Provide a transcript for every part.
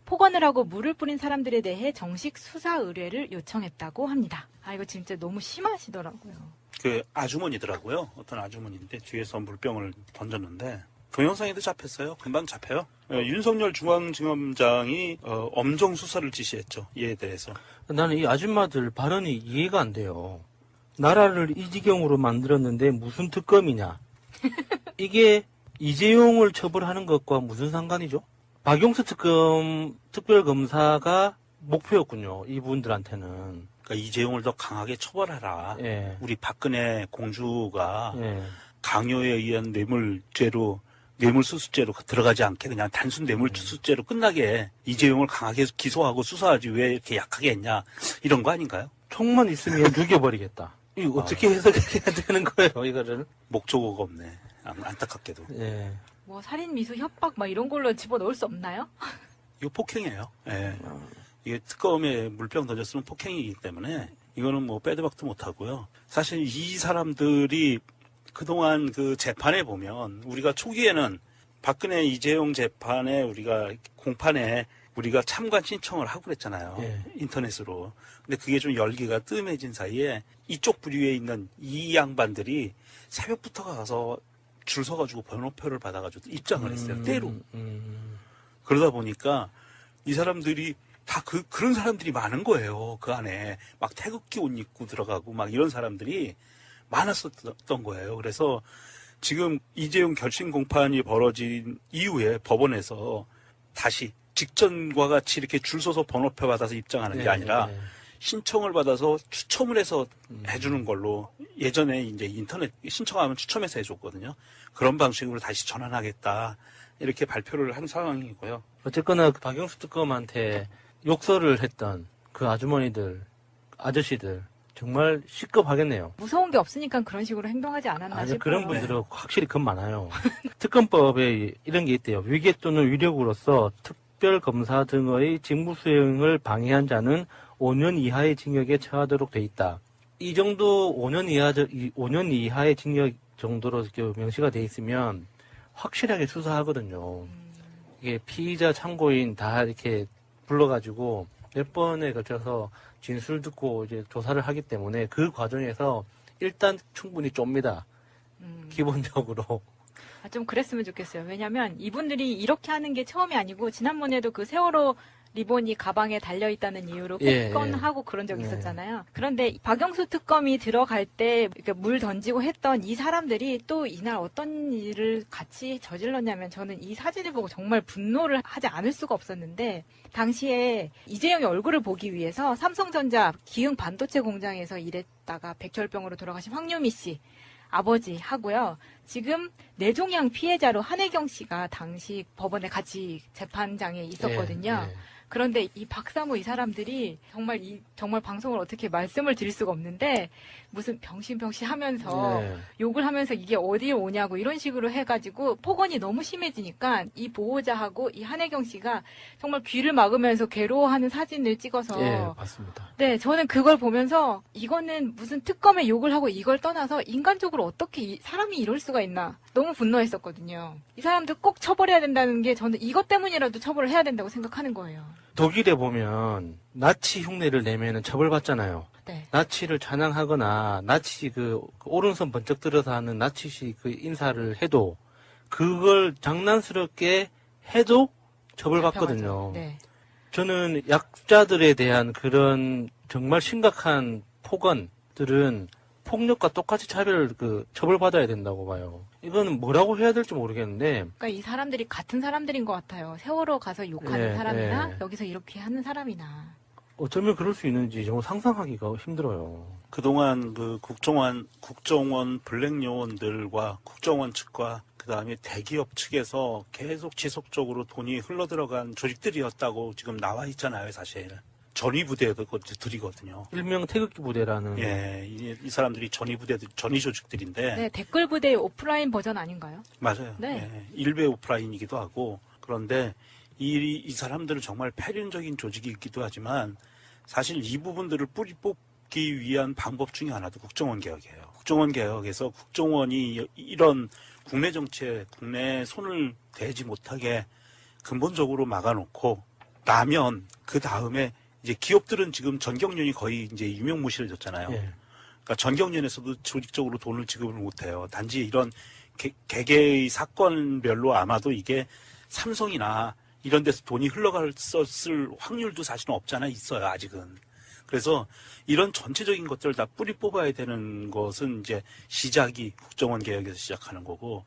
폭언을 하고 물을 뿌린 사람들에 대해 정식 수사 의뢰를 요청했다고 합니다. 아, 이거 진짜 너무 심하시더라고요. 그 아주머니더라고요. 어떤 아주머니인데 뒤에서 물병을 던졌는데 동영상에도 잡혔어요. 금방 잡혀요. 윤석열 중앙지검장이 엄정 수사를 지시했죠. 이에 대해서. 나는 이 아줌마들 발언이 이해가 안 돼요. 나라를 이 지경으로 만들었는데 무슨 특검이냐. 이게 이재용을 처벌하는 것과 무슨 상관이죠? 박용수 특별검사가 목표였군요. 이분들한테는. 그러니까 이재용을 더 강하게 처벌하라. 예. 우리 박근혜 공주가 예. 강요에 의한 뇌물수수죄로 들어가지 않게 그냥 단순 뇌물수수죄로 끝나게 이재용을 강하게 기소하고 수사하지 왜 이렇게 약하게 했냐. 이런 거 아닌가요? 총만 있으면 죽여버리겠다. 이거 어떻게 해석해야 되는 거예요, 이거를? 목적어가 없네. 안타깝게도. 예. 뭐 살인 미수 협박 막 이런 걸로 집어넣을 수 없나요? 이거 폭행이에요. 예. 이게 특검에 물병 던졌으면 폭행이기 때문에 이거는 뭐 빼도 박도 못하고요. 사실 이 사람들이 그동안 그 재판에 보면 우리가 초기에는 박근혜 이재용 재판에 우리가 공판에 우리가 참관 신청을 하고 그랬잖아요. 예. 인터넷으로. 근데 그게 좀 열기가 뜸해진 사이에 이쪽 부류에 있는 이 양반들이 새벽부터 가서 줄 서가지고 번호표를 받아가지고 입장을 했어요. 때로. 그러다 보니까 이 사람들이 다 그런 사람들이 많은 거예요. 그 안에 막 태극기 옷 입고 들어가고 막 이런 사람들이 많았었던 거예요. 그래서 지금 이재용 결심 공판이 벌어진 이후에 법원에서 다시 직전과 같이 이렇게 줄 서서 번호표 받아서 입장하는 게 아니라 신청을 받아서 추첨을 해서 해주는 걸로 예전에 이제 인터넷 신청하면 추첨해서 해줬거든요. 그런 방식으로 다시 전환하겠다. 이렇게 발표를 한 상황이고요. 어쨌거나 그 박영수 특검한테 욕설을 했던 그 아주머니들, 아저씨들 정말 시급하겠네요. 무서운 게 없으니까 그런 식으로 행동하지 않았나 아니, 싶어요. 그런 분들은 확실히 겁 많아요. 특검법에 이런 게 있대요. 위계 또는 위력으로서 특별검사 등의 직무 수행을 방해한 자는 5년 이하의 징역에 처하도록 돼 있다. 이 정도 5년 이하의 징역 정도로 명시가 돼 있으면 확실하게 수사하거든요. 이게 피의자 참고인 다 이렇게 불러가지고 몇 번에 걸쳐서 진술 듣고 이제 조사를 하기 때문에 그 과정에서 일단 충분히 쫍니다. 기본적으로. 아, 좀 그랬으면 좋겠어요. 왜냐면 이분들이 이렇게 하는 게 처음이 아니고 지난번에도 그 세월호 리본이 가방에 달려있다는 이유로 폭언하고 그런 적이 있었잖아요. 그런데 박영수 특검이 들어갈 때 물 던지고 했던 이 사람들이 또 이날 어떤 일을 같이 저질렀냐면 저는 이 사진을 보고 정말 분노를 하지 않을 수가 없었는데 당시에 이재용의 얼굴을 보기 위해서 삼성전자 기흥 반도체 공장에서 일했다가 백혈병으로 돌아가신 황유미 씨 아버지 하고요. 지금 뇌종양 피해자로 한혜경 씨가 당시 법원에 같이 재판장에 있었거든요. 그런데 이 박사모 이 사람들이 정말 방송을 어떻게 말씀을 드릴 수가 없는데 무슨 병신병신 하면서 욕을 하면서 이게 어디에 오냐고 이런 식으로 해가지고 폭언이 너무 심해지니까 이 보호자하고 이 한혜경 씨가 정말 귀를 막으면서 괴로워하는 사진을 찍어서 맞습니다. 네, 저는 그걸 보면서 이거는 무슨 특검에 욕을 하고 이걸 떠나서 인간적으로 어떻게 사람이 이럴 수가 있나 너무 분노했었거든요. 이 사람들 꼭 처벌해야 된다는 게 저는 이것 때문이라도 처벌을 해야 된다고 생각하는 거예요. 독일에 보면 나치 흉내를 내면은 처벌받잖아요. 네. 나치를 찬양하거나 나치 그 오른손 번쩍 들어서 하는 나치식 그 인사를 해도 그걸 장난스럽게 해도 처벌받거든요. 네. 저는 약자들에 대한 그런 정말 심각한 폭언들은 폭력과 똑같이 처벌받아야 된다고 봐요. 이거는 뭐라고 해야 될지 모르겠는데. 그러니까 이 사람들이 같은 사람들인 것 같아요. 세월호 가서 욕하는 사람이나 여기서 이렇게 하는 사람이나. 어쩌면 그럴 수 있는지 정말 상상하기가 힘들어요. 그동안 그 국정원 블랙 요원들과 국정원 측과 그다음에 대기업 측에서 계속 지속적으로 돈이 흘러들어간 조직들이었다고 지금 나와 있잖아요, 사실. 전위부대들이거든요. 일명 태극기 부대라는. 예, 이 사람들이 전위 조직들인데. 네, 댓글 부대의 오프라인 버전 아닌가요? 맞아요. 네. 예, 일베 오프라인이기도 하고. 그런데 이 사람들은 정말 폐륜적인 조직이기도 하지만 사실 이 부분들을 뿌리 뽑기 위한 방법 중에 하나도 국정원 개혁이에요. 국정원 개혁에서 국정원이 이런 국내 정치에 국내 손을 대지 못하게 근본적으로 막아놓고 나면 그 다음에 이제 기업들은 지금 전경련이 거의 이제 유명무실해졌잖아요. 예. 그러니까 전경련에서도 조직적으로 돈을 지급을 못해요. 단지 이런 개개의 사건별로 아마도 이게 삼성이나 이런 데서 돈이 흘러갔을 확률도 사실은 없잖아 있어요. 아직은. 그래서 이런 전체적인 것들을 다 뿌리 뽑아야 되는 것은 이제 시작이 국정원 개혁에서 시작하는 거고,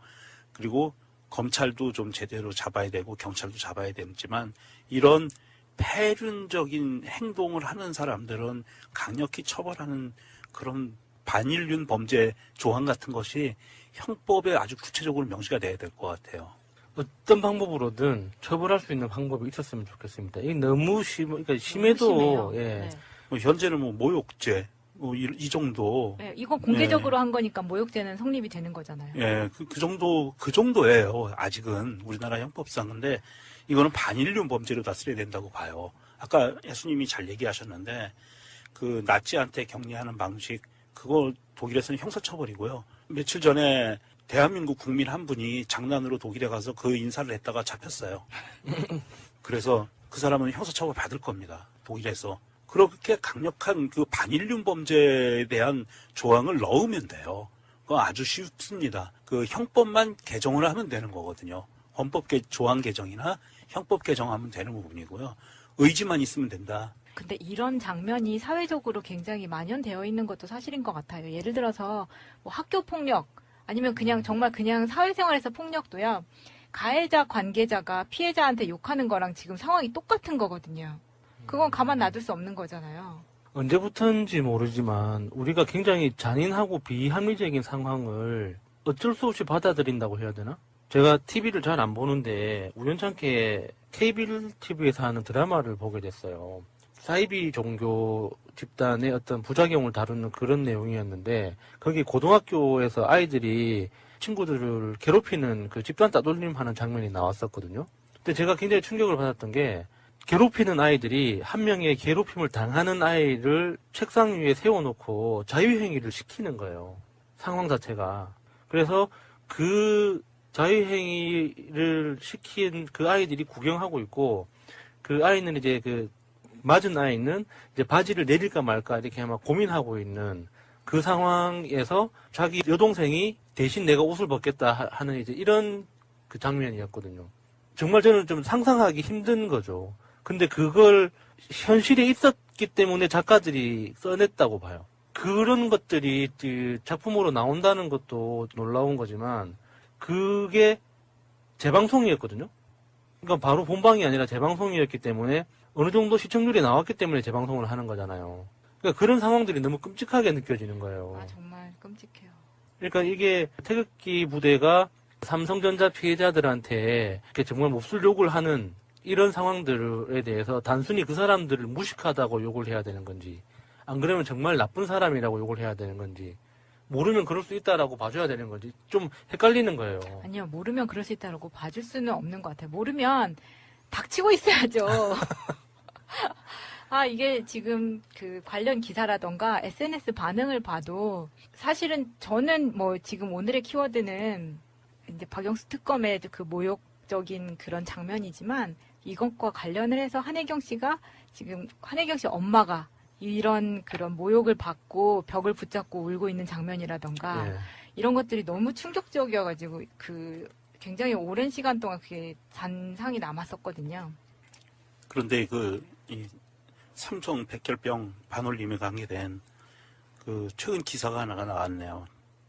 그리고 검찰도 좀 제대로 잡아야 되고 경찰도 잡아야 되지만 이런 폐륜적인 행동을 하는 사람들은 강력히 처벌하는 그런 반인륜 범죄 조항 같은 것이 형법에 아주 구체적으로 명시가 돼야 될 것 같아요. 어떤 방법으로든 처벌할 수 있는 방법이 있었으면 좋겠습니다. 이게 너무 그러니까 심해도, 예. 네. 뭐 현재는 뭐 모욕죄, 뭐 이 정도. 네, 이거 공개적으로 한 거니까 모욕죄는 성립이 되는 거잖아요. 예, 그 정도예요. 아직은 우리나라 형법상. 근데 이거는 반인륜 범죄로 다스려야 된다고 봐요. 아까 예수님이 잘 얘기하셨는데, 그 나치한테 격리하는 방식, 그거 독일에서는 형사처벌이고요. 며칠 전에 대한민국 국민 한 분이 장난으로 독일에 가서 그 인사를 했다가 잡혔어요. 그래서 그 사람은 형사처벌 받을 겁니다. 독일에서. 그렇게 강력한 그 반인륜 범죄에 대한 조항을 넣으면 돼요. 그거 아주 쉽습니다. 그 형법만 개정을 하면 되는 거거든요. 헌법 조항 개정이나 형법 개정하면 되는 부분이고요. 의지만 있으면 된다. 근데 이런 장면이 사회적으로 굉장히 만연되어 있는 것도 사실인 것 같아요. 예를 들어서 뭐 학교 폭력 아니면 그냥 정말 그냥 사회생활에서 폭력도요. 가해자 관계자가 피해자한테 욕하는 거랑 지금 상황이 똑같은 거거든요. 그건 가만 놔둘 수 없는 거잖아요. 언제부터인지 모르지만 우리가 굉장히 잔인하고 비합리적인 상황을 어쩔 수 없이 받아들인다고 해야 되나? 제가 TV를 잘 안 보는데 우연찮게 케이블 TV에서 하는 드라마를 보게 됐어요. 사이비 종교 집단의 어떤 부작용을 다루는 그런 내용이었는데 거기 고등학교에서 아이들이 친구들을 괴롭히는 그 집단 따돌림 하는 장면이 나왔었거든요. 근데 제가 굉장히 충격을 받았던 게 괴롭히는 아이들이 한 명의 괴롭힘을 당하는 아이를 책상 위에 세워놓고 자유행위를 시키는 거예요. 상황 자체가. 그래서 그 자유행위를 시킨 그 아이들이 구경하고 있고 그 아이는 이제 그 맞은 아이는 이제 바지를 내릴까 말까 이렇게 막 고민하고 있는 그 상황에서 자기 여동생이 대신 내가 옷을 벗겠다 하는 이제 이런 그 장면이었거든요. 정말 저는 좀 상상하기 힘든 거죠. 근데 그걸 현실에 있었기 때문에 작가들이 써냈다고 봐요. 그런 것들이 작품으로 나온다는 것도 놀라운 거지만 그게 재방송이었거든요. 그러니까 바로 본방이 아니라 재방송이었기 때문에 어느 정도 시청률이 나왔기 때문에 재방송을 하는 거잖아요. 그러니까 그런 상황들이 너무 끔찍하게 느껴지는 거예요. 아, 정말 끔찍해요. 그러니까 이게 태극기 부대가 삼성전자 피해자들한테 이렇게 정말 몹쓸 욕을 하는 이런 상황들에 대해서 단순히 그 사람들을 무식하다고 욕을 해야 되는 건지, 안 그러면 정말 나쁜 사람이라고 욕을 해야 되는 건지, 모르면 그럴 수 있다라고 봐줘야 되는 건지 좀 헷갈리는 거예요. 아니요, 모르면 그럴 수 있다고 봐줄 수는 없는 것 같아요. 모르면 닥치고 있어야죠. 아, 이게 지금 그 관련 기사라던가 SNS 반응을 봐도 사실은 저는 뭐 지금 오늘의 키워드는 이제 박영수 특검의 그 모욕적인 그런 장면이지만 이것과 관련을 해서 한혜경 씨가 지금 한혜경 씨 엄마가 이런 그런 모욕을 받고 벽을 붙잡고 울고 있는 장면이라던가 예. 이런 것들이 너무 충격적이어가지고 그 굉장히 오랜 시간 동안 그게 잔상이 남았었거든요. 그런데 이 삼성 백혈병 반올림에 관계된 그 최근 기사가 하나가 나왔네요.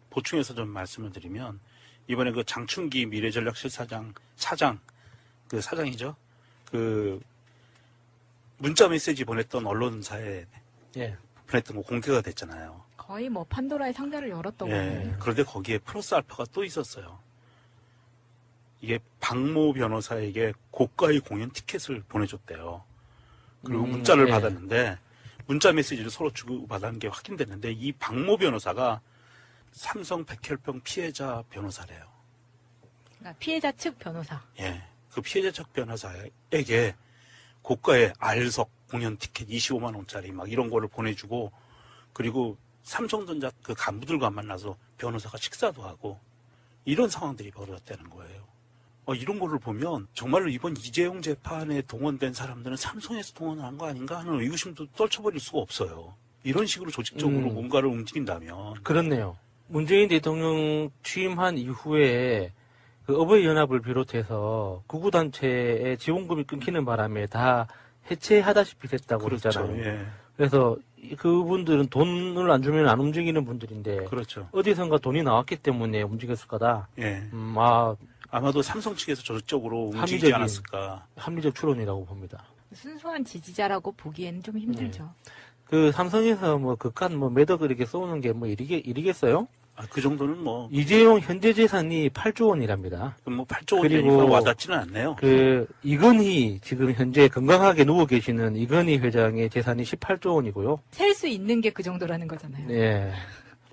보충해서 좀 말씀을 드리면 이번에 그 장충기 미래전략실사장 그 사장이죠. 그 문자 메시지 보냈던 언론사에 예. 보냈던 거 공개가 됐잖아요. 거의 뭐 판도라의 상자를 열었다고 예. 하네요. 그런데 거기에 플러스 알파가 또 있었어요. 이게 박모 변호사에게 고가의 공연 티켓을 보내줬대요. 그리고 문자를 예. 받았는데 문자 메시지를 서로 주고받은 게 확인됐는데 이 박모 변호사가 삼성 백혈병 피해자 변호사래요. 그러니까 피해자 측 변호사. 예. 그 피해자 측 변호사에게 고가의 알석 공연 티켓 25만 원짜리 막 이런 거를 보내주고 그리고 삼성전자 그 간부들과 만나서 변호사가 식사도 하고 이런 상황들이 벌어졌다는 거예요. 이런 거를 보면 정말로 이번 이재용 재판에 동원된 사람들은 삼성에서 동원한 거 아닌가 하는 의구심도 떨쳐버릴 수가 없어요. 이런 식으로 조직적으로 뭔가를 움직인다면. 그렇네요. 문재인 대통령 취임한 이후에 그 어버이연합을 비롯해서 구구단체의 지원금이 끊기는 바람에 다 해체하다시피 됐다고 그렇죠. 했잖아요. 예. 그래서 그분들은 돈을 안 주면 안 움직이는 분들인데 그렇죠. 어디선가 돈이 나왔기 때문에 움직였을 거다. 예. 아마도 삼성 측에서 조직적으로 움직이지 합리적인 않았을까. 합리적 추론이라고 봅니다. 순수한 지지자라고 보기에는 좀 힘들죠. 그 삼성에서 뭐 그깟 뭐 매덕을 이렇게 쏘는 게 뭐 일이겠어요? 그 정도는 뭐 이재용 현재 재산이 8조 원이랍니다. 8조 그리고 원이니까 와닿지는 않네요. 이건희 지금 현재 건강하게 누워 계시는 이건희 회장의 재산이 18조 원이고요. 셀 수 있는 게 그 정도라는 거잖아요. 네.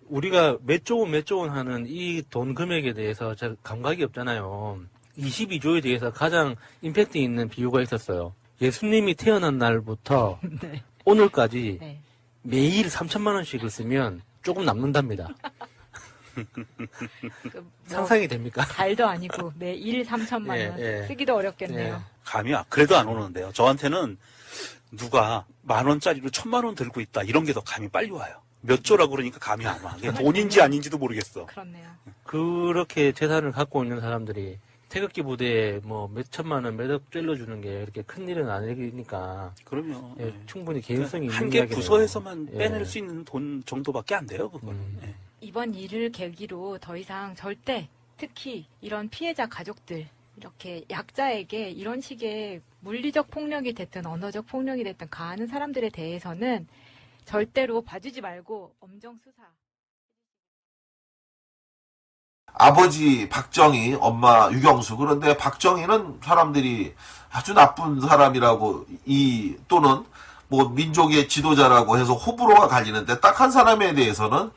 우리가 몇 조 원 하는 이 돈 금액에 대해서 잘 감각이 없잖아요. 22조에 대해서 가장 임팩트 있는 비유가 있었어요. 예수님이 태어난 날부터 네. 오늘까지 네. 매일 3천만 원씩을 쓰면 조금 남는답니다. 상상이 됩니까? 달도 아니고 매일 3천만 원 쓰기도 어렵겠네요. 감이 그래도 안 오는데요. 저한테는 누가 10,000원짜리로 1,000만 원 들고 있다 이런 게 더 감이 빨리 와요. 몇 조라고 그러니까 감이 안 와. 그게 돈인지 아닌지도 모르겠어. 그렇네요. 그렇게 재산을 갖고 있는 사람들이 태극기 부대에 뭐 몇 천만 원, 몇억 찔러주는 게 그렇게 큰 일은 아니니까. 그럼요. 충분히 개연성이 있는 한 개 이야기네요. 부서에서만 빼낼 수 있는 돈 정도밖에 안 돼요, 그건. 이번 일을 계기로 더 이상 절대 특히 이런 피해자 가족들 이렇게 약자에게 이런 식의 물리적 폭력이 됐든 언어적 폭력이 됐든 가하는 사람들에 대해서는 절대로 봐주지 말고 엄정 수사. 아버지 박정희, 엄마 유경수. 그런데 박정희는 사람들이 아주 나쁜 사람이라고 또는 뭐 민족의 지도자라고 해서 호불호가 갈리는데 딱 한 사람에 대해서는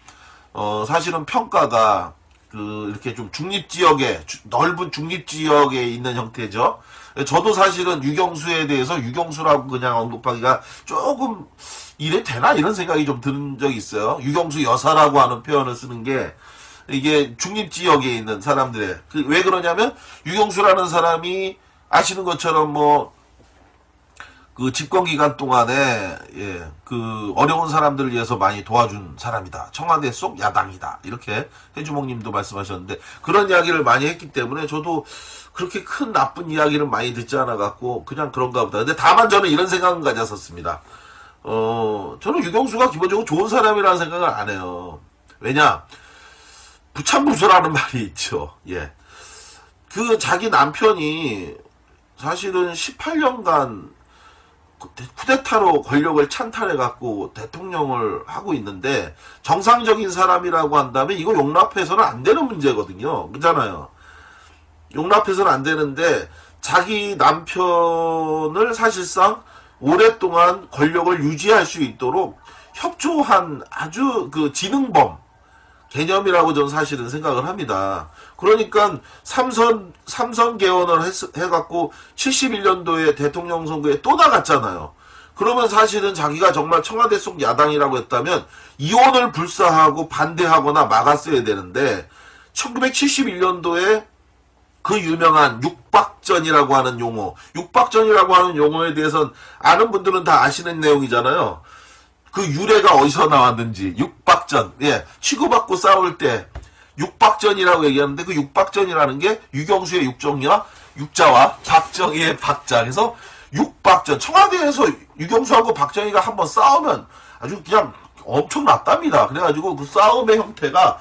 사실은 평가가 이렇게 좀 중립지역에 넓은 중립지역에 있는 형태죠. 저도 사실은 유경수에 대해서 유경수라고 그냥 언급하기가 조금 이래 되나 이런 생각이 좀 든 적이 있어요. 유경수 여사라고 하는 표현을 쓰는 게 이게 중립지역에 있는 사람들의 왜 그러냐면 유경수라는 사람이 아시는 것처럼 그 집권 기간 동안에 그 어려운 사람들을 위해서 많이 도와준 사람이다. 청와대 속 야당이다. 이렇게 해주목님도 말씀하셨는데 그런 이야기를 많이 했기 때문에 저도 그렇게 큰 나쁜 이야기를 많이 듣지 않아 갖고 그냥 그런가 보다. 근데 다만 저는 이런 생각은 가졌었습니다. 저는 유경수가 기본적으로 좋은 사람이라는 생각을 안 해요. 왜냐? 부참부수라는 말이 있죠. 그 자기 남편이 사실은 18년간 쿠데타로 권력을 찬탈해갖고 대통령을 하고 있는데 정상적인 사람이라고 한다면 이거 용납해서는 안 되는 문제거든요. 그렇잖아요. 용납해서는 안 되는데 자기 남편을 사실상 오랫동안 권력을 유지할 수 있도록 협조한 아주 그 지능범 개념이라고 저는 사실은 생각을 합니다. 그러니까 삼선 개헌을 해갖고 71년도에 대통령 선거에 또 나갔잖아요. 그러면 사실은 자기가 정말 청와대 속 야당이라고 했다면 이혼을 불사하고 반대하거나 막았어야 되는데 1971년도에 그 유명한 육박전이라고 하는 용어, 육박전이라고 하는 용어에 대해서는 아는 분들은 다 아시는 내용이잖아요. 그 유래가 어디서 나왔는지 육박전, 치고받고 싸울 때 육박전이라고 얘기하는데 그 육박전이라는 게 유경수의 육정이와 육자와 박정희의 박자. 그래서 육박전. 청와대에서 유경수하고 박정희가 한번 싸우면 아주 그냥 엄청났답니다. 그래가지고 그 싸움의 형태가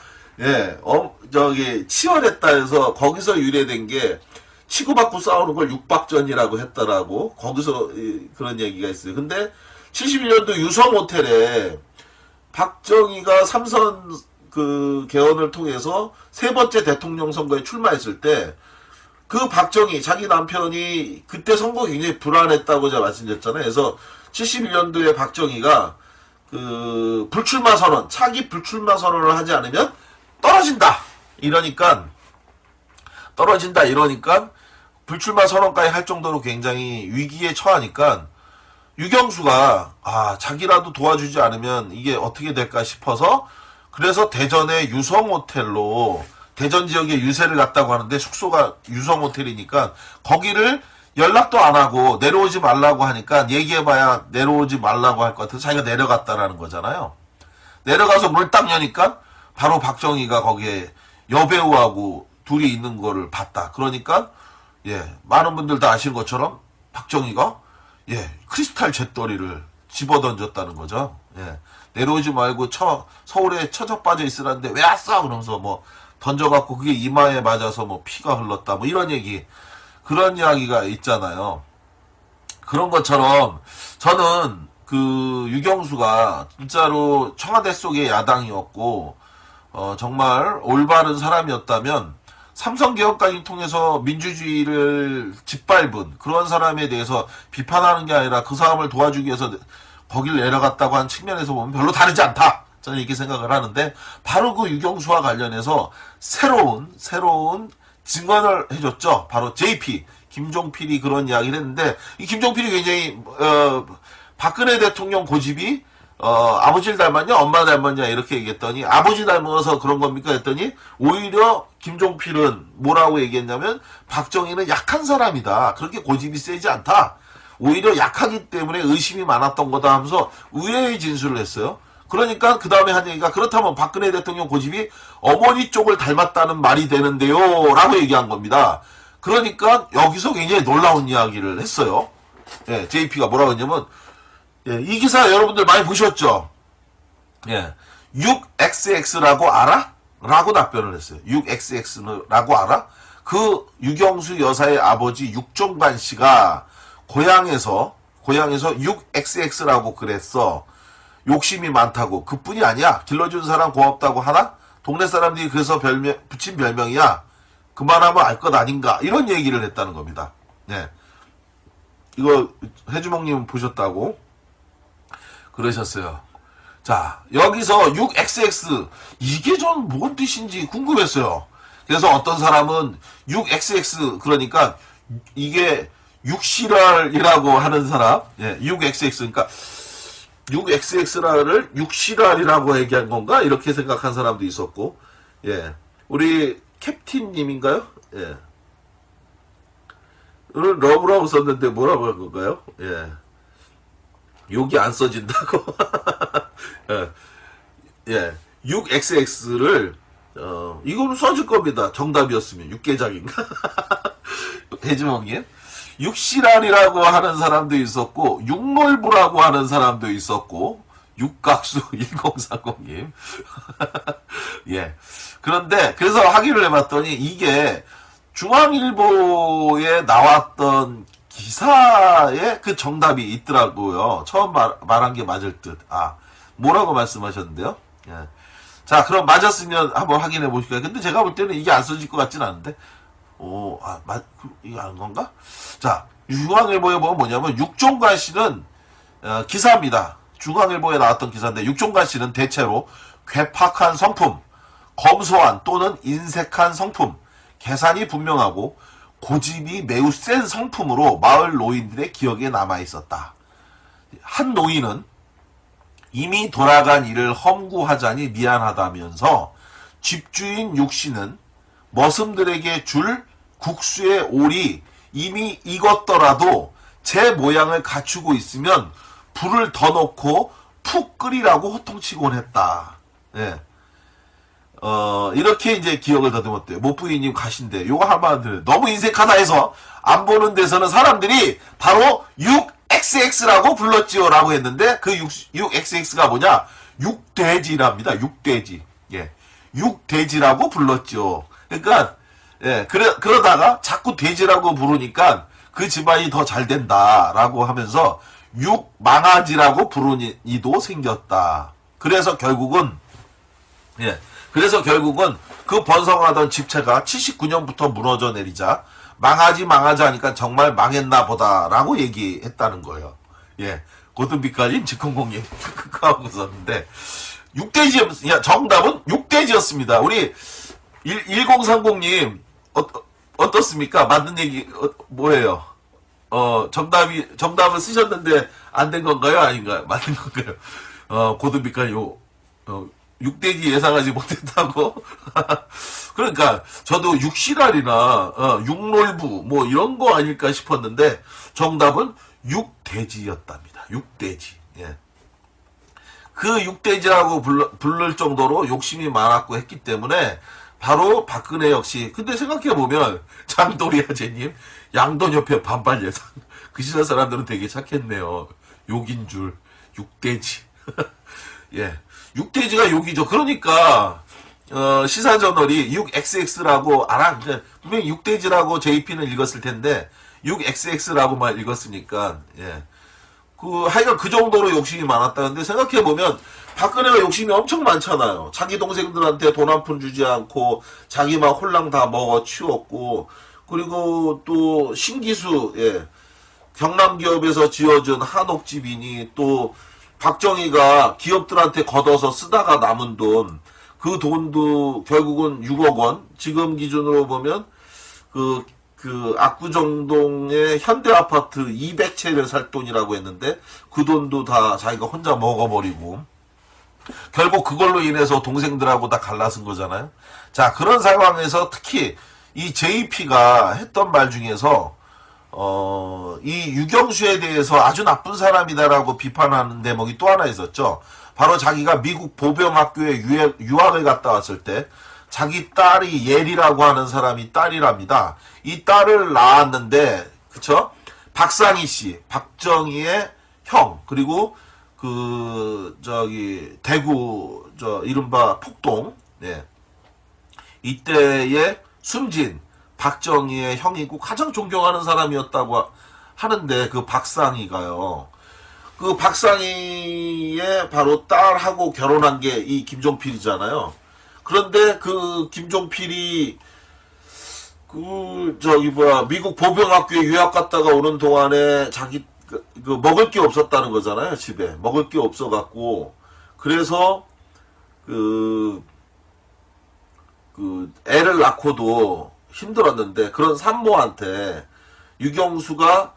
치열했다 해서 거기서 유래된 게 치고받고 싸우는 걸 육박전이라고 했더라고. 거기서 그런 얘기가 있어요. 근데 71년도 유성호텔에 박정희가 삼선 그 개헌을 통해서 세 번째 대통령 선거에 출마했을 때 그 박정희 자기 남편이 그때 선거 굉장히 불안했다고 제가 말씀드렸잖아요. 그래서 71년도에 박정희가 그 불출마 선언, 차기 불출마 선언을 하지 않으면 떨어진다 이러니까 불출마 선언까지 할 정도로 굉장히 위기에 처하니까 유경수가 자기라도 도와주지 않으면 이게 어떻게 될까 싶어서 그래서 대전의 유성호텔로 대전 지역에 유세를 갔다고 하는데 숙소가 유성 호텔이니까 거기를 연락도 안 하고 내려오지 말라고 하니까 얘기해봐야 내려오지 말라고 할 것 같아서 자기가 내려갔다라는 거잖아요. 내려가서 문을 딱 여니까 바로 박정희가 거기에 여배우하고 둘이 있는 거를 봤다. 그러니까 많은 분들 다 아시는 것처럼 박정희가 크리스탈 잿더리를 집어던졌다는 거죠. 내려오지 말고 서울에 처져 빠져 있으라는데 왜 왔어? 그러면서 뭐 던져갖고 그게 이마에 맞아서 뭐 피가 흘렀다. 뭐 이런 얘기, 그런 이야기가 있잖아요. 그런 것처럼 저는 그 유경수가 진짜로 청와대 속의 야당이었고 정말 올바른 사람이었다면 삼성개혁까지 통해서 민주주의를 짓밟은 그런 사람에 대해서 비판하는 게 아니라 그 사람을 도와주기 위해서 거길 내려갔다고 한 측면에서 보면 별로 다르지 않다. 저는 이렇게 생각을 하는데, 바로 그 유경수와 관련해서 새로운 증언을 해줬죠. 바로 JP, 김종필이 그런 이야기를 했는데, 이 김종필이 굉장히, 박근혜 대통령 고집이, 아버지를 닮았냐, 엄마 닮았냐, 이렇게 얘기했더니, 아버지 닮아서 그런 겁니까? 했더니, 오히려 김종필은 뭐라고 얘기했냐면, 박정희는 약한 사람이다. 그렇게 고집이 세지 않다. 오히려 약하기 때문에 의심이 많았던 거다 하면서 의외의 진술을 했어요. 그러니까 그 다음에 한 얘기가, 그렇다면 박근혜 대통령 고집이 어머니 쪽을 닮았다는 말이 되는데요 라고 얘기한 겁니다. 그러니까 여기서 굉장히 놀라운 이야기를 했어요. JP가 뭐라고 했냐면, 이 기사 여러분들 많이 보셨죠? 6XX라고 알아? 라고 답변을 했어요. 6XX라고 알아? 그 유경수 여사의 아버지 육종관 씨가 고향에서 6XX라고 그랬어. 욕심이 많다고. 그뿐이 아니야. 길러준 사람 고맙다고 하나? 동네 사람들이 그래서 붙인 별명이야. 그만하면 알 것 아닌가. 이런 얘기를 했다는 겁니다. 이거 해주먹님 보셨다고 그러셨어요. 자, 여기서 6XX, 이게 전 뭔 뜻인지 궁금했어요. 그래서 어떤 사람은 6XX, 그러니까 이게 6시랄이라고 하는 사람, 6XX, 그러니까 6XX를 6시랄이라고 얘기한 건가? 이렇게 생각한 사람도 있었고, 우리 캡틴님인가요? 오늘 러브라고 썼는데 뭐라고 한 건가요? 욕이 안 써진다고. 6XX를, 이거는 써질 겁니다. 정답이었으면. 육개장인가? 해지몽님. 육시랄이라고 하는 사람도 있었고, 육놀부라고 하는 사람도 있었고, 육각수 1030님. 그런데, 그래서 확인을 해봤더니, 이게 중앙일보에 나왔던 기사에 그 정답이 있더라고요. 처음 말한 게 맞을 듯. 뭐라고 말씀하셨는데요? 자, 그럼 맞았으면 한번 확인해 보실까요? 근데 제가 볼 때는 이게 안 써질 것 같진 않은데. 이거 아는 건가? 자, 중앙일보에 보면 뭐냐면, 육종관 씨는, 기사입니다. 중앙일보에 나왔던 기사인데, 육종관 씨는 대체로 괴팍한 성품, 검소한 또는 인색한 성품, 계산이 분명하고, 고집이 매우 센 성품으로 마을 노인들의 기억에 남아있었다. 한 노인은 이미 돌아간 일을 험구하자니 미안하다면서, 집주인 육씨는 머슴들에게 줄 국수의 올이 이미 익었더라도 제 모양을 갖추고 있으면 불을 더 넣고 푹 끓이라고 호통치곤 했다. 이렇게 이제 기억을 더듬었대요. 못부인님 가신데, 요거 한마디로 너무 인색하다 해서 안 보는 데서는 사람들이 바로 6XX라고 불렀지요 라고 했는데, 그 6XX가 뭐냐? 육돼지랍니다. 육돼지. 육돼지라고 불렀죠. 그러니까, 그러다가 자꾸 돼지라고 부르니까 그 집안이 더 잘 된다라고 하면서 육망아지라고 부르는 이도 생겼다. 그래서 결국은 그 번성하던 집체가 79년부터 무너져 내리자 망하지 하니까 정말 망했나 보다라고 얘기했다는 거예요. 고든빛깔님, 직공공님 하고 있었는데, 정답은 육돼지였습니다. 우리 1030님 어떻습니까? 맞는 얘기 뭐예요? 정답을 쓰셨는데 안 된 건가요? 아닌가요? 맞는 건가요? 고든빛깔 육돼지 예상하지 못했다고. 그러니까 저도 육실알이나 육놀부 뭐 이런 거 아닐까 싶었는데 정답은 육돼지였답니다. 육돼지. 예. 그 육돼지라고 부를 정도로 욕심이 많았고 했기 때문에 바로 박근혜 역시. 근데 생각해보면 장도리 아재님 양돈 옆에 반발 예상. 그 시절 사람들은 되게 착했네요. 욕인 줄. 육돼지. 예. 육돼지가 욕이죠. 그러니까 시사저널이 6XX라고 분명히 육돼지라고 JP는 읽었을 텐데 6XX라고만 읽었으니까 예. 하여간 그 정도로 욕심이 많았다는데 생각해보면 박근혜가 욕심이 엄청 많잖아요. 자기 동생들한테 돈 한 푼 주지 않고 자기만 홀랑 다 먹어 치웠고, 그리고 또 신기수, 예. 경남 기업에서 지어준 한옥집이니 또 박정희가 기업들한테 걷어서 쓰다가 남은 돈, 그 돈도 결국은 6억 원, 지금 기준으로 보면 압구정동의 현대아파트 200채를 살 돈이라고 했는데 그 돈도 다 자기가 혼자 먹어버리고 결국 그걸로 인해서 동생들하고 다 갈라선 거잖아요. 자, 그런 상황에서 특히 이 JP가 했던 말 중에서 이 유경수에 대해서 아주 나쁜 사람이다라고 비판하는 대목이 또 하나 있었죠. 바로 자기가 미국 보병학교에 유학을 갔다 왔을 때 자기 딸이 예리라고 하는 사람이 딸이랍니다. 이 딸을 낳았는데, 그쵸? 박상희 씨, 박정희의 형, 그리고 대구, 이른바 폭동, 예. 이때에 숨진 박정희의 형이고 가장 존경하는 사람이었다고 하는데, 그 박상희가요. 그 박상희의 바로 딸하고 결혼한 게 이 김종필이잖아요. 그런데 그 김종필이 미국 보병학교에 유학 갔다가 오는 동안에 자기 먹을 게 없었다는 거잖아요. 집에 먹을 게 없어갖고 그래서 애를 낳고도 힘들었는데 그런 산모한테 유경수가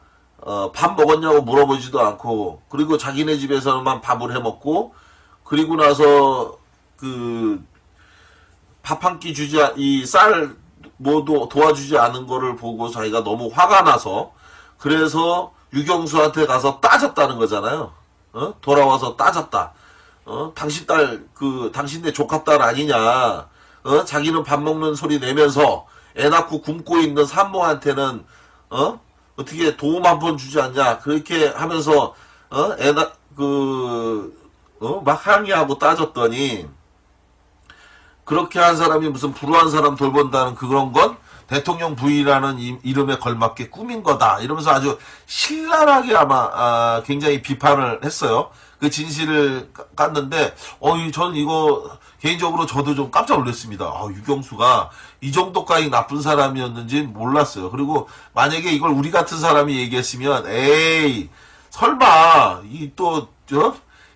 밥 먹었냐고 물어보지도 않고, 그리고 자기네 집에서만 밥을 해 먹고, 그리고 나서 밥 한 끼 이 쌀 뭐도 도와주지 않은 거를 보고 자기가 너무 화가 나서 그래서 유경수한테 가서 따졌다는 거잖아요. 돌아와서 따졌다. 당신네 조카 딸 아니냐. 자기는 밥 먹는 소리 내면서 애 낳고 굶고 있는 산모한테는 어떻게 도움 한 번 주지 않냐. 그렇게 하면서 막 항의하고 따졌더니, 그렇게 한 사람이 무슨 불우한 사람 돌본다는 그런 건 대통령 부인이라는 이름에 걸맞게 꾸민 거다. 이러면서 아주 신랄하게 아마 굉장히 비판을 했어요. 그 진실을 깠는데 저는 이거 개인적으로 저도 좀 깜짝 놀랐습니다. 유경수가 이 정도까지 나쁜 사람이었는지 몰랐어요. 그리고 만약에 이걸 우리 같은 사람이 얘기했으면 에이 설마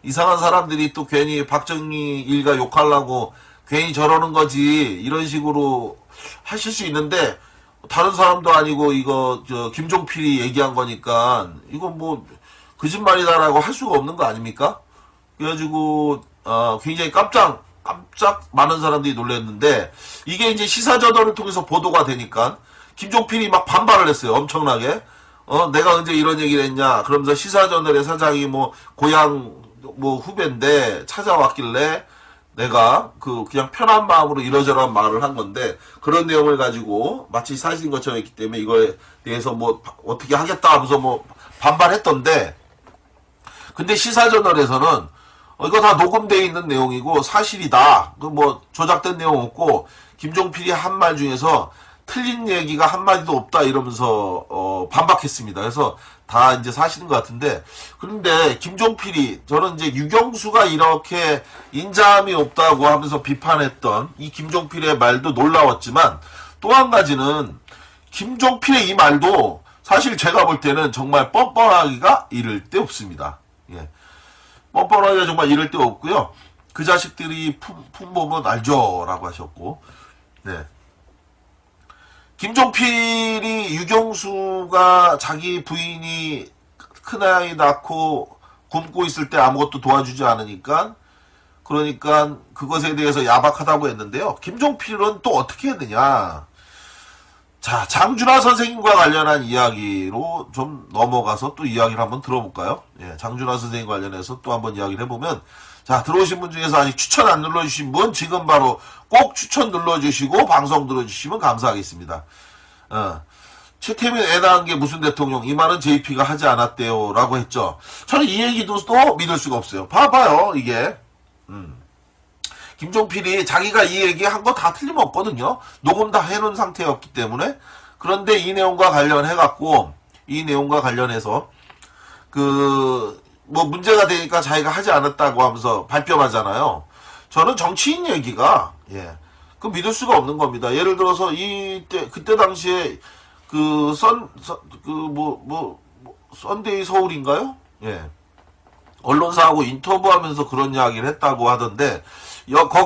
이상한 사람들이 또 괜히 박정희 일가 욕하려고 괜히 저러는 거지 이런 식으로 하실 수 있는데, 다른 사람도 아니고 이거 김종필이 얘기한 거니까 이거 뭐 거짓말이다라고 할 수가 없는 거 아닙니까? 그래가지고 굉장히 깜짝 많은 사람들이 놀랐는데, 이게 이제 시사저널을 통해서 보도가 되니까 김종필이 막 반발을 했어요. 엄청나게. 내가 언제 이런 얘기를 했냐. 그러면서 시사저널의 사장이 고향 후배인데 찾아왔길래 내가 그냥 편한 마음으로 이러저러한 말을 한 건데, 그런 내용을 가지고 마치 사실인 것처럼 했기 때문에 이거에 대해서 어떻게 하겠다 하면서 반발했던데, 근데 시사저널에서는 이거 다 녹음되어 있는 내용이고 사실이다. 조작된 내용 없고 김종필이 한 말 중에서 틀린 얘기가 한마디도 없다 이러면서 반박했습니다. 그래서 다 이제 사실인 것 같은데, 그런데 김종필이, 저는 이제 유경수가 이렇게 인자함이 없다고 하면서 비판했던 이 김종필의 말도 놀라웠지만, 또 한 가지는 김종필의 이 말도 사실 제가 볼 때는 정말 뻔뻔하기가 이를 데 없습니다. 예. 뻔뻔하기가 정말 이를 데 없고요. 그 자식들이 품보면 알죠 라고 하셨고, 네. 김종필이 유경수가 자기 부인이 큰아이 낳고 굶고 있을 때 아무것도 도와주지 않으니까 그러니까 그것에 대해서 야박하다고 했는데요. 김종필은 또 어떻게 했느냐. 자, 장준하 선생님과 관련한 이야기로 좀 넘어가서 또 이야기를 한번 들어볼까요? 예, 장준하 선생님 관련해서 또 한번 이야기를 해보면, 자, 들어오신 분 중에서 아직 추천 안 눌러주신 분 지금 바로 꼭 추천 눌러주시고 방송 들어주시면 감사하겠습니다. 최태민 애 낳은 게 무슨 대통령, 이 말은 JP가 하지 않았대요 라고 했죠. 저는 이 얘기도 또 믿을 수가 없어요. 봐봐요, 이게. 김종필이 자기가 이 얘기 한 거 다 틀림없거든요. 녹음 다 해놓은 상태였기 때문에. 그런데 이 내용과 관련해갖고, 이 내용과 관련해서, 뭐 문제가 되니까 자기가 하지 않았다고 하면서 발뺌하잖아요. 저는 정치인 얘기가, 그 믿을 수가 없는 겁니다. 예를 들어서 그때 당시에 썬데이 서울인가요? 예. 언론사하고 인터뷰하면서 그런 이야기를 했다고 하던데,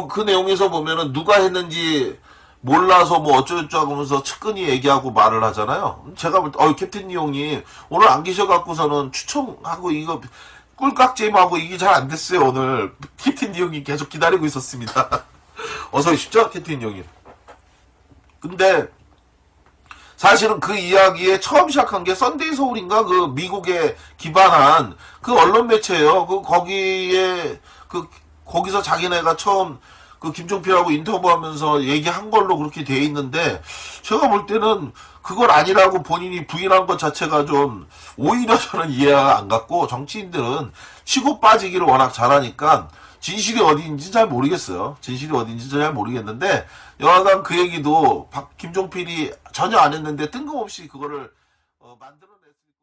그 내용에서 보면은 누가 했는지 몰라서 뭐 어쩌고저쩌고 하면서 측근히 얘기하고 말을 하잖아요. 제가 볼 때, 캡틴 형님, 오늘 안 계셔갖고서는 추첨하고 이거 꿀깍잼하고 이게 잘 안 됐어요, 오늘. 캡틴 형님 계속 기다리고 있었습니다. 어서 오십시오, 캡틴 형님. 근데, 사실은 그 이야기에 처음 시작한 게 썬데이 서울인가? 그 미국에 기반한 그 언론 매체예요. 거기서 자기네가 처음 그 김종필하고 인터뷰하면서 얘기한 걸로 그렇게 돼 있는데, 제가 볼 때는 그걸 아니라고 본인이 부인한 것 자체가 좀 오히려 저는 이해가 안 갔고, 정치인들은 치고 빠지기를 워낙 잘하니까 진실이 어디인지 잘 모르겠어요. 진실이 어디인지 잘 모르겠는데, 여하간 그 얘기도 김종필이 전혀 안 했는데 뜬금없이 그거를 만들어냈을 것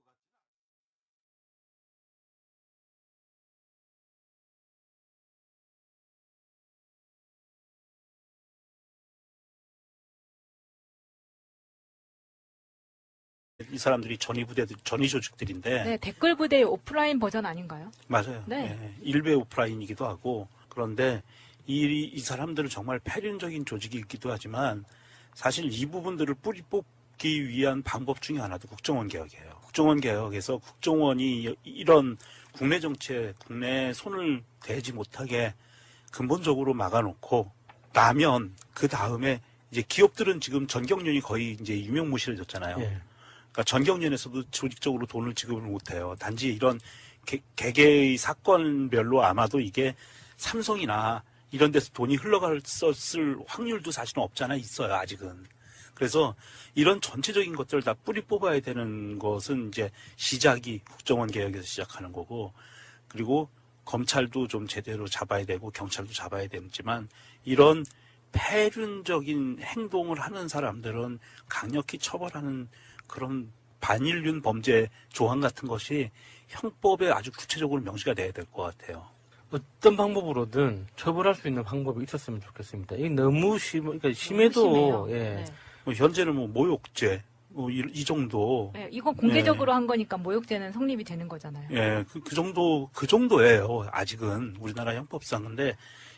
같아요. 이 사람들이 전위 조직들인데. 네, 댓글 부대의 오프라인 버전 아닌가요? 맞아요. 네. 예, 일베 오프라인이기도 하고. 그런데 이 사람들은 정말 폐륜적인 조직이기도 하지만 사실 이 부분들을 뿌리 뽑기 위한 방법 중에 하나도 국정원 개혁이에요. 국정원 개혁에서 국정원이 이런 국내 정치에 국내에 손을 대지 못하게 근본적으로 막아놓고 나면 그 다음에 이제 기업들은 지금 전경련이 거의 이제 유명무실해졌잖아요. 예. 그러니까 전경련에서도 조직적으로 돈을 지급을 못해요. 단지 이런 개개의 사건별로 아마도 이게 삼성이나 이런 데서 돈이 흘러갔을 확률도 사실은 없잖아 있어요, 아직은. 그래서 이런 전체적인 것들을 다 뿌리 뽑아야 되는 것은 이제 시작이 국정원 개혁에서 시작하는 거고, 그리고 검찰도 좀 제대로 잡아야 되고 경찰도 잡아야 되지만 이런 폐륜적인 행동을 하는 사람들은 강력히 처벌하는 그런 반인륜 범죄 조항 같은 것이 형법에 아주 구체적으로 명시가 돼야 될 것 같아요. 어떤 방법으로든 처벌할 수 있는 방법이 있었으면 좋겠습니다. 이게 너무 그러니까 심해도, 심해요. 예. 네. 현재는 뭐 모욕죄, 이 정도. 네, 이건 공개적으로 한 거니까 모욕죄는 성립이 되는 거잖아요. 예, 그 정도예요. 아직은 우리나라 형법상. 근데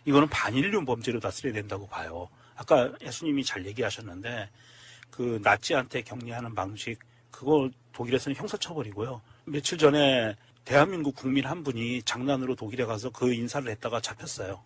이거는 반인륜 범죄로 다스려야 된다고 봐요. 아까 예수님이 잘 얘기하셨는데, 그 나치한테 격리하는 방식, 그거 독일에서는 형사처벌이고요. 며칠 전에 대한민국 국민 한 분이 장난으로 독일에 가서 그 인사를 했다가 잡혔어요.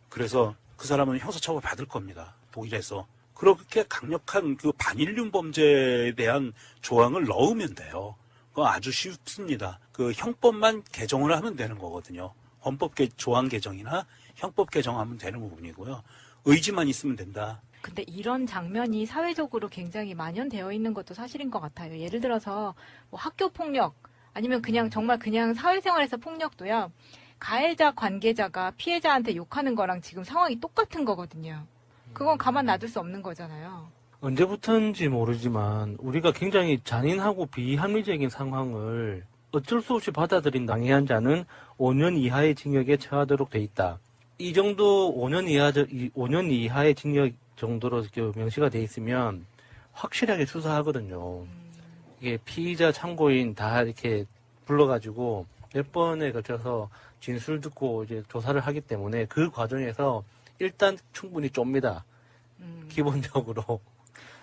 그래서 그 사람은 형사처벌 받을 겁니다, 독일에서. 그렇게 강력한 그 반인륜 범죄에 대한 조항을 넣으면 돼요. 그거 아주 쉽습니다. 그 형법만 개정을 하면 되는 거거든요. 헌법 조항 개정이나 형법 개정하면 되는 부분이고요. 의지만 있으면 된다. 근데 이런 장면이 사회적으로 굉장히 만연되어 있는 것도 사실인 것 같아요. 예를 들어서 뭐 학교 폭력 아니면 정말 그냥 사회생활에서 폭력도요. 가해자 관계자가 피해자한테 욕하는 거랑 지금 상황이 똑같은 거거든요. 그건 가만 놔둘 수 없는 거잖아요. 언제부터인지 모르지만 우리가 굉장히 잔인하고 비합리적인 상황을 어쩔 수 없이 받아들인 당해한 자는 5년 이하의 징역에 처하도록 돼 있다. 이 정도 5년 이하의 징역 정도로 명시가 돼 있으면 확실하게 수사하거든요. 이게 피의자 참고인 다 이렇게 불러가지고 몇 번에 걸쳐서 진술 듣고 이제 조사를 하기 때문에 그 과정에서 일단 충분히 쫍니다. 기본적으로.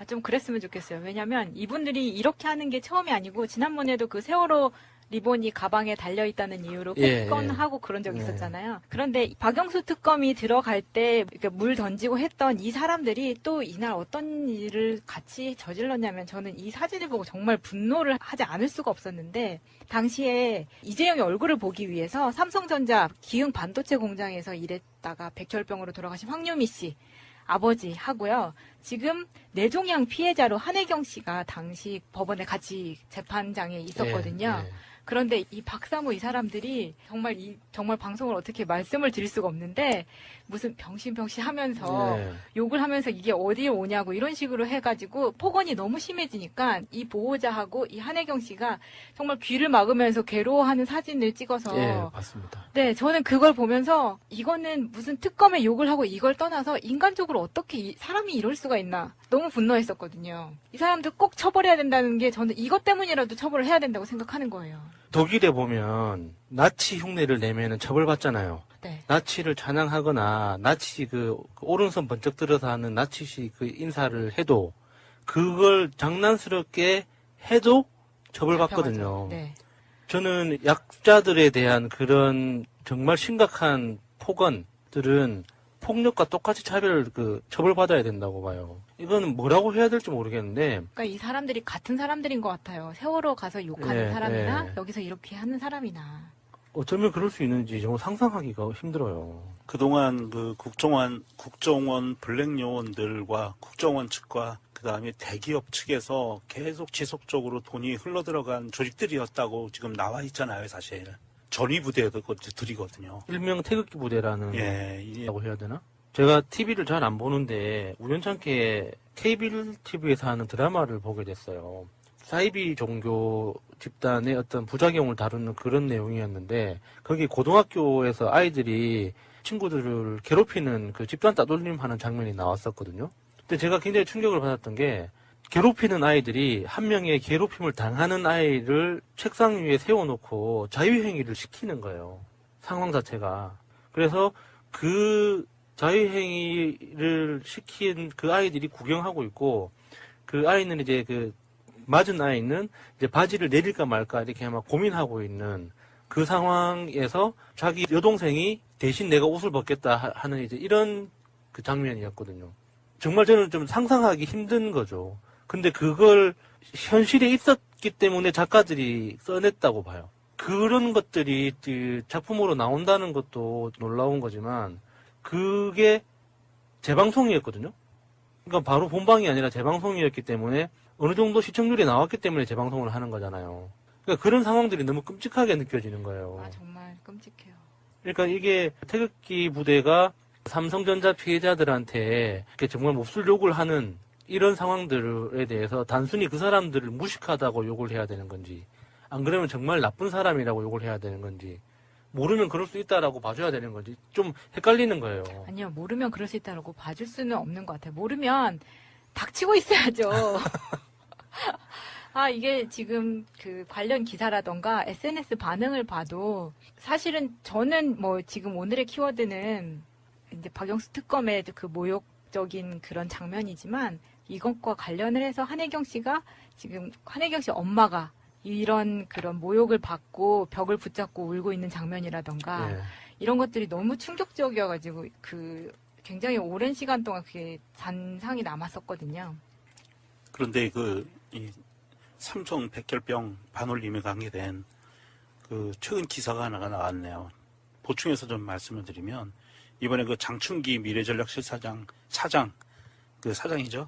좀 그랬으면 좋겠어요. 왜냐면 이분들이 이렇게 하는 게 처음이 아니고 지난번에도 그 세월호 리본이 가방에 달려있다는 이유로 예, 패권하고 그런 적이 예. 있었잖아요. 그런데 박영수 특검이 들어갈 때 물 던지고 했던 이 사람들이 또 이날 어떤 일을 같이 저질렀냐면 저는 이 사진을 보고 정말 분노를 하지 않을 수가 없었는데 당시에 이재용의 얼굴을 보기 위해서 삼성전자 기흥 반도체 공장에서 일했다가 백혈병으로 돌아가신 황유미 씨 아버지 하고요. 지금 뇌종양 피해자로 한혜경 씨가 당시 법원에 같이 재판장에 있었거든요. 예, 예. 그런데 이 박사모 이 사람들이 정말 방송을 어떻게 말씀을 드릴 수가 없는데 무슨 병신 하면서 예. 욕을 하면서 이게 어디에 오냐고 이런 식으로 해가지고 폭언이 너무 심해지니까 이 보호자하고 이 한혜경 씨가 정말 귀를 막으면서 괴로워하는 사진을 찍어서 예, 맞습니다. 네, 저는 그걸 보면서 이거는 무슨 특검에 욕을 하고 이걸 떠나서 인간적으로 어떻게 사람이 이럴 수가 있나 너무 분노했었거든요. 이 사람들 꼭 처벌해야 된다는 게 저는 이것 때문이라도 처벌을 해야 된다고 생각하는 거예요. 독일에 보면 나치 흉내를 내면은 처벌받잖아요. 네. 나치를 찬양하거나 나치 그 오른손 번쩍 들어서 하는 나치식 그 인사를 해도 그걸 장난스럽게 해도 처벌받거든요. 잡혀가죠. 네. 저는 약자들에 대한 그런 정말 심각한 폭언들은 폭력과 똑같이 처벌받아야 된다고 봐요. 이거는 뭐라고 해야 될지 모르겠는데, 그러니까 이 사람들이 같은 사람들인 것 같아요. 세월호 가서 욕하는 예, 사람이나 예. 여기서 이렇게 하는 사람이나. 어쩌면 그럴 수 있는지 정말 상상하기가 힘들어요. 그동안 그 국정원 블랙 요원들과 국정원 측과 그다음에 대기업 측에서 계속 지속적으로 돈이 흘러들어간 조직들이었다고 지금 나와 있잖아요, 사실. 전위 부대들이거든요. 일명 태극기 부대라는 예, 이게 라고 해야 되나? 제가 TV를 잘 안 보는데 우연찮게 케이블 TV에서 하는 드라마를 보게 됐어요. 사이비 종교 집단의 어떤 부작용을 다루는 그런 내용이었는데 거기 고등학교에서 아이들이 친구들을 괴롭히는 그 집단 따돌림 하는 장면이 나왔었거든요. 근데 제가 굉장히 충격을 받았던 게 괴롭히는 아이들이 한 명의 괴롭힘을 당하는 아이를 책상 위에 세워놓고 자유행위를 시키는 거예요. 상황 자체가. 그래서 그 자유행위를 시킨 그 아이들이 구경하고 있고 그 아이는 이제 그 맞은 아이는 이제 바지를 내릴까 말까 이렇게 아마 고민하고 있는 그 상황에서 자기 여동생이 대신 내가 옷을 벗겠다 하는 이제 이런 그 장면이었거든요. 정말 저는 좀 상상하기 힘든 거죠. 근데 그걸 현실에 있었기 때문에 작가들이 써냈다고 봐요. 그런 것들이 그 작품으로 나온다는 것도 놀라운 거지만 그게 재방송이었거든요. 그러니까 바로 본방이 아니라 재방송이었기 때문에 어느 정도 시청률이 나왔기 때문에 재방송을 하는 거잖아요. 그러니까 그런 상황들이 너무 끔찍하게 느껴지는 거예요. 아, 정말 끔찍해요. 그러니까 이게 태극기 부대가 삼성전자 피해자들한테 이렇게 정말 몹쓸 욕을 하는 이런 상황들에 대해서 단순히 그 사람들을 무식하다고 욕을 해야 되는 건지, 안 그러면 정말 나쁜 사람이라고 욕을 해야 되는 건지, 모르면 그럴 수 있다라고 봐줘야 되는 건지 좀 헷갈리는 거예요. 아니요, 모르면 그럴 수 있다고 봐줄 수는 없는 것 같아요. 모르면 닥치고 있어야죠. 아, 이게 지금 그 관련 기사라던가 SNS 반응을 봐도 사실은 저는 뭐 지금 오늘의 키워드는 이제 박영수 특검의 그 모욕적인 그런 장면이지만 이것과 관련을 해서 한혜경 씨가 지금 한혜경 씨 엄마가 이런 그런 모욕을 받고 벽을 붙잡고 울고 있는 장면이라던가 예. 이런 것들이 너무 충격적이어가지고 그 굉장히 오랜 시간 동안 그게 잔상이 남았었거든요. 그런데 이 삼성 백혈병 반올림에 관계된 그 최근 기사가 하나가 나왔네요. 보충해서 좀 말씀을 드리면 이번에 그 장충기 미래전략실 사장이죠.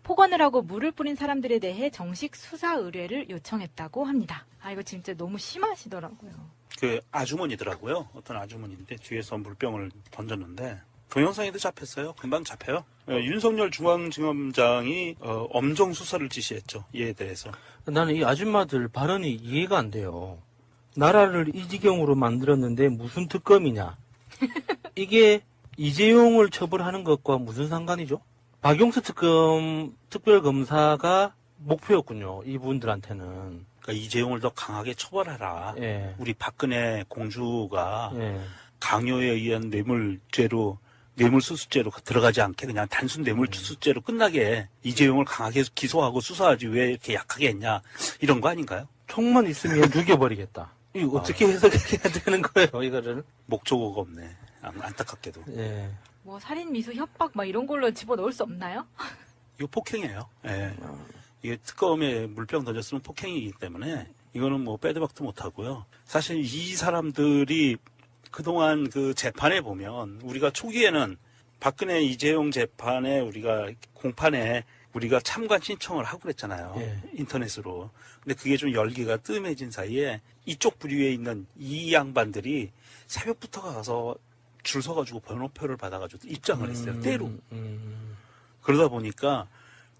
폭언을 하고 물을 뿌린 사람들에 대해 정식 수사 의뢰를 요청했다고 합니다. 아, 이거 진짜 너무 심하시더라고요. 그 아주머니더라고요. 어떤 아주머니인데 뒤에서 물병을 던졌는데 동영상에도 잡혔어요. 금방 잡혀요. 윤석열 중앙지검장이 엄정 수사를 지시했죠. 이에 대해서. 나는 이 아줌마들 발언이 이해가 안 돼요. 나라를 이 지경으로 만들었는데 무슨 특검이냐. 이게 이재용을 처벌하는 것과 무슨 상관이죠? 박용수 특별검사가 목표였군요. 이분들한테는. 그러니까 이재용을 더 강하게 처벌하라. 예. 우리 박근혜 공주가 예. 강요에 의한 뇌물죄로 뇌물수수죄로 들어가지 않게 그냥 단순 뇌물수수죄로 끝나게 이재용을 강하게 기소하고 수사하지 왜 이렇게 약하게 했냐 이런 거 아닌가요? 총만 있으면 죽여버리겠다. 이거 어떻게 해석해야 되는 거예요, 이거를? 목적어가 없네. 안타깝게도. 예. 뭐 살인, 미수, 협박 막 이런 걸로 집어넣을 수 없나요? 이거 폭행이에요. 예. 이게 특검에 물병 던졌으면 폭행이기 때문에 이거는 뭐 빼도 박도 못하고요. 사실 이 사람들이 그동안 그 재판에 보면 우리가 초기에는 박근혜 이재용 재판에 우리가 공판에 우리가 참관 신청을 하고 그랬잖아요. 예. 인터넷으로. 근데 그게 좀 열기가 뜸해진 사이에 이쪽 부류에 있는 이 양반들이 새벽부터 가서 줄 서가지고 번호표를 받아가지고 입장을 했어요. 때로. 그러다 보니까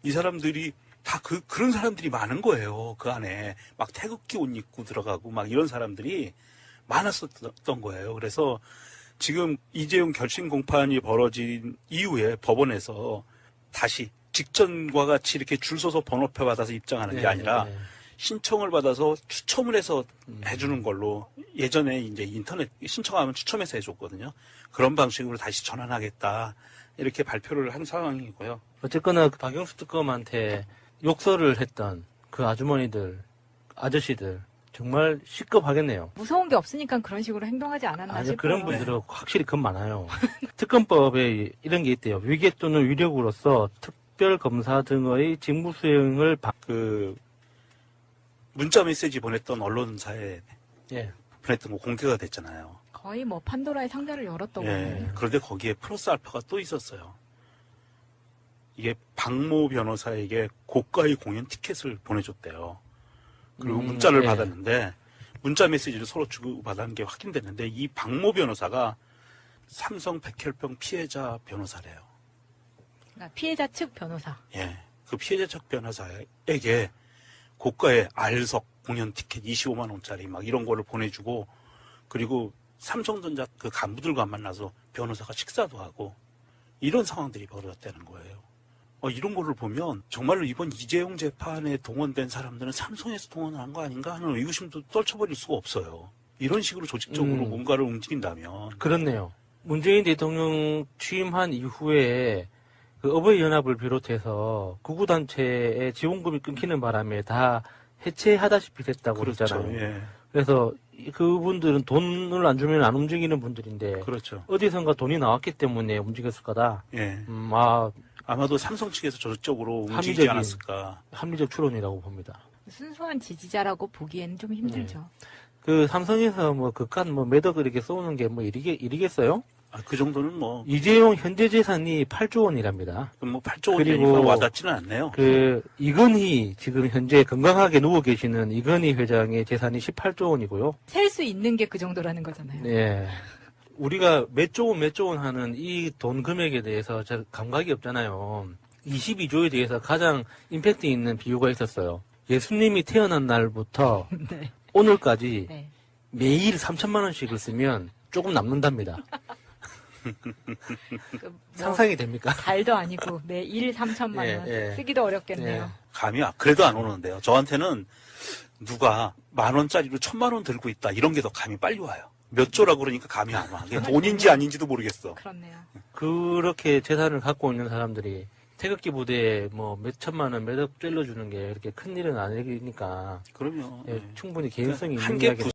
이 사람들이 다 그런 사람들이 많은 거예요. 그 안에 막 태극기 옷 입고 들어가고 막 이런 사람들이 많았었던 거예요. 그래서 지금 이재용 결심 공판이 벌어진 이후에 법원에서 다시 직전과 같이 이렇게 줄 서서 번호표 받아서 입장하는 게 아니라 신청을 받아서 추첨을 해서 해주는 걸로 예전에 이제 인터넷 신청하면 추첨해서 해줬거든요. 그런 방식으로 다시 전환하겠다 이렇게 발표를 한 상황이고요. 어쨌거나 그 박영수 특검한테 욕설을 했던 그 아주머니들, 아저씨들 정말 시급하겠네요. 무서운 게 없으니까 그런 식으로 행동하지 않았나 아니 싶어요. 그런 분들은 확실히 겁 많아요. 특검법에 이런 게 있대요. 위계 또는 위력으로서 특별 검사 등의 직무 수행을 그 문자 메시지 보냈던 언론사에 예. 보냈던 거 공개가 됐잖아요. 거의 뭐 판도라의 상자를 열었다고 예. 하네요. 그런데 거기에 플러스 알파가 또 있었어요. 이게 박모 변호사에게 고가의 공연 티켓을 보내줬대요. 그리고 문자를 예. 받았는데 문자 메시지를 서로 주고받은 게 확인됐는데 이 박모 변호사가 삼성 백혈병 피해자 변호사래요. 그러니까 피해자 측 변호사. 예. 그 피해자 측 변호사에게 고가의 알석 공연 티켓 25만 원짜리 막 이런 거를 보내주고 그리고 삼성전자 그 간부들과 만나서 변호사가 식사도 하고 이런 상황들이 벌어졌다는 거예요. 이런 거를 보면 정말로 이번 이재용 재판에 동원된 사람들은 삼성에서 동원을 한 거 아닌가 하는 의구심도 떨쳐버릴 수가 없어요. 이런 식으로 조직적으로 뭔가를 움직인다면. 그렇네요. 문재인 대통령 취임한 이후에 그 어버이연합을 비롯해서 구구단체의 지원금이 끊기는 바람에 다 해체하다시피 됐다고 그렇죠. 그랬잖아요. 예. 그래서 그분들은 돈을 안 주면 안 움직이는 분들인데 그렇죠. 어디선가 돈이 나왔기 때문에 움직였을 거다. 예. 아마도 삼성 측에서 저쪽으로 움직이지 합리적인- 않았을까. 합리적 추론이라고 봅니다. 순수한 지지자라고 보기에는 좀 힘들죠. 그 삼성에서 뭐 그깟 뭐 매덕을 이렇게 쏘는 게 뭐 일이겠어요? 그 정도는 뭐, 이재용 현재 재산이 8조 원이랍니다. 8조 그리고 원이니까 와닿지는 않네요. 그 이건희 지금 현재 건강하게 누워 계시는 이건희 회장의 재산이 18조 원이고요. 셀 수 있는 게 그 정도라는 거잖아요. 네. 우리가 몇 조 원 하는 이 돈 금액에 대해서 잘 감각이 없잖아요. 22조에 대해서 가장 임팩트 있는 비유가 있었어요. 예수님이 태어난 날부터 네. 오늘까지 네. 매일 3천만 원씩을 쓰면 조금 남는답니다. 그 뭐 상상이 됩니까? 달도 아니고 매일 3천만 원 예. 쓰기도 어렵겠네요. 예. 감이 그래도 안 오는데요. 저한테는 누가 10,000원짜리로 1,000만 원 들고 있다 이런 게 더 감이 빨리 와요. 몇 조라고 그러니까 감이 안 와. 이게 돈인지 아닌지도 모르겠어. 그렇네요. 그렇게 재산을 갖고 있는 사람들이 태극기 부대에 뭐 몇 천만 원, 몇억 찔러주는 게 이렇게 큰 일은 아니니까 그럼요. 예, 예. 충분히 개연성이 있는 한개 이야기를